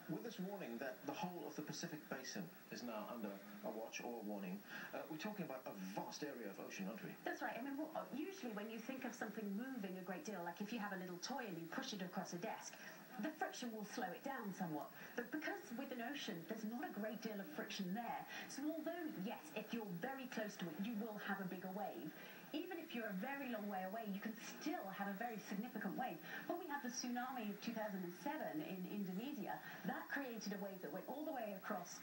with this warning that the whole of the Pacific Basin is now under a watch or a warning, we're talking about a vast area of ocean, aren't we? That's right. I mean, usually when you think of something moving a great deal, like if you have a little toy and you push it across a desk, the friction will slow it down somewhat. But because with an ocean, there's not a great deal of friction there. So although, yes, if you're very close to it, you will have a bigger wave. Even if you're a very long way away, you can still have a very significant wave. When we had the tsunami of 2007 in Indonesia, that created a wave that went all the way across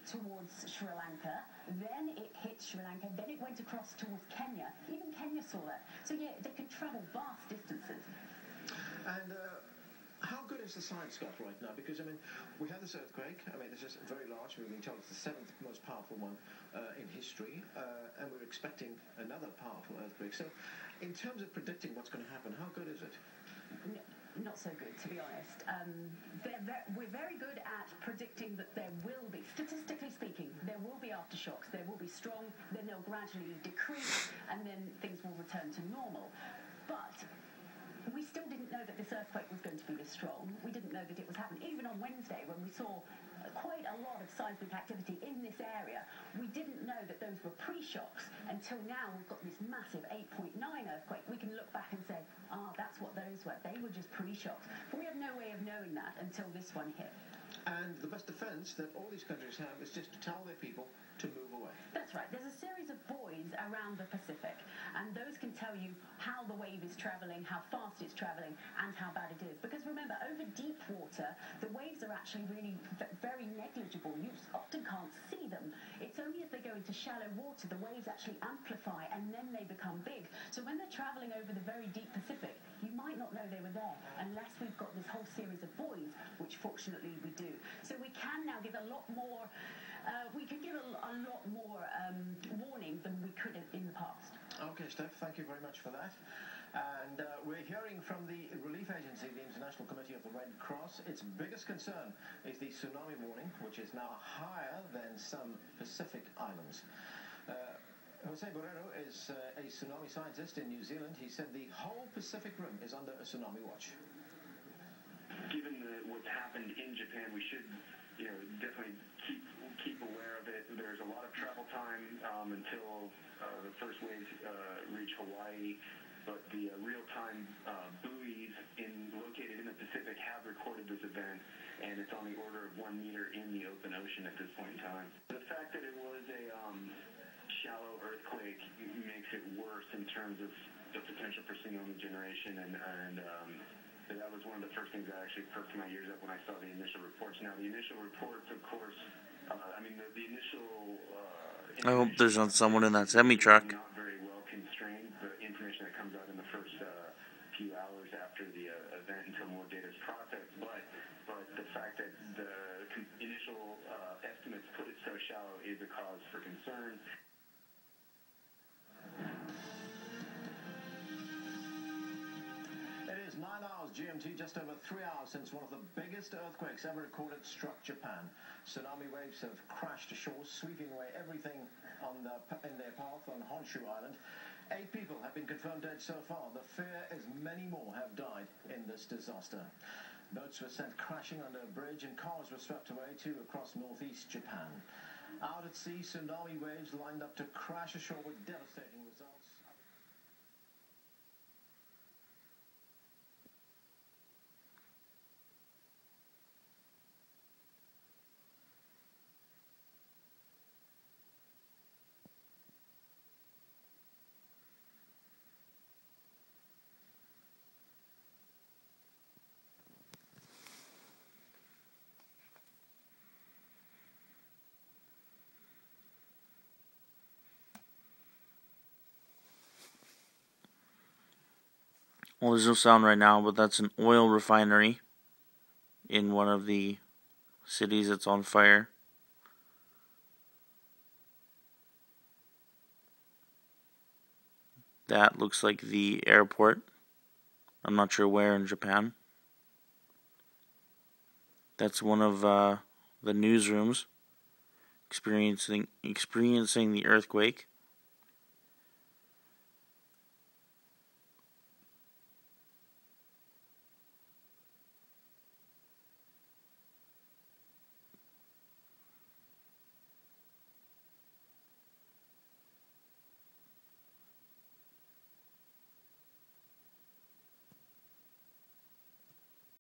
towards Sri Lanka, then it hit Sri Lanka, then it went across towards Kenya. Even Kenya saw that. So yeah, they can travel vast distances. And how good is the science got right now? Because, I mean, we had this earthquake. I mean, this is very large. We've been told it's the 7th most powerful one in history. And we're expecting another powerful earthquake. So, in terms of predicting what's going to happen, how good is it? Not so good, to be honest. We're very good at predicting that there will be, statistically speaking, there will be aftershocks. There will be strong, then they'll gradually decrease, and then things will return to normal. But we still didn't know that this earthquake was going to be this strong. We didn't know that it was happening. Even on Wednesday, when we saw quite a lot of seismic activity in this area, we didn't know that those were pre-shocks until now we've got this massive 8.9 earthquake. We can look back and say, that's what those were. They were just pre-shocks. But we had no way of knowing that until this one hit. And the best defense that all these countries have is just to tell their people to move away. That's right. There's a series of buoys around the Pacific, and those can tell you how the wave is traveling, how fast it's traveling, and how bad it is. Because remember, over deep water, the waves are actually really very negligible. You often can't see them. It's only as they go into shallow water, the waves actually amplify, and then they become big. So when they're traveling over the very deep Pacific, you might not know they were there unless we've got this whole series of buoys, which fortunately we do. So we can now give a lot more warning than we could in the past. Okay, Steph, thank you very much for that. And we're hearing from the relief agency, the International Committee of the Red Cross. Its biggest concern is the tsunami warning, which is now higher than some Pacific islands. Jose Borrero is a tsunami scientist in New Zealand. He said the whole Pacific Rim is under a tsunami watch. Given what's happened in Japan, we should, definitely keep aware of it. There's a lot of travel time until the first waves reach Hawaii, but the real-time buoys located in the Pacific have recorded this event, and it's on the order of 1 meter in the open ocean at this point in time. The fact that it was a shallow earthquake makes it worse in terms of the potential for tsunami generation, and that was one of the first things that actually perked my ears up when I saw the initial reports. Now, the initial reports, of course, the initial... I hope there's not someone in that semi-truck. Not very well constrained. The information that comes out in the first few hours after the event until more data is processed. But the fact that the initial estimates put it so shallow is a cause for concern. It is 9 hours GMT, just over 3 hours since one of the biggest earthquakes ever recorded struck Japan. Tsunami waves have crashed ashore, sweeping away everything in their path on Honshu Island. 8 people have been confirmed dead so far. The fear is many more have died in this disaster. Boats were sent crashing under a bridge and cars were swept away too across northeast Japan. Out at sea, tsunami waves lined up to crash ashore with devastating results. Well, there's no sound right now, but that's an oil refinery in one of the cities that's on fire. That looks like the airport. I'm not sure where in Japan. That's one of the newsrooms experiencing the earthquake.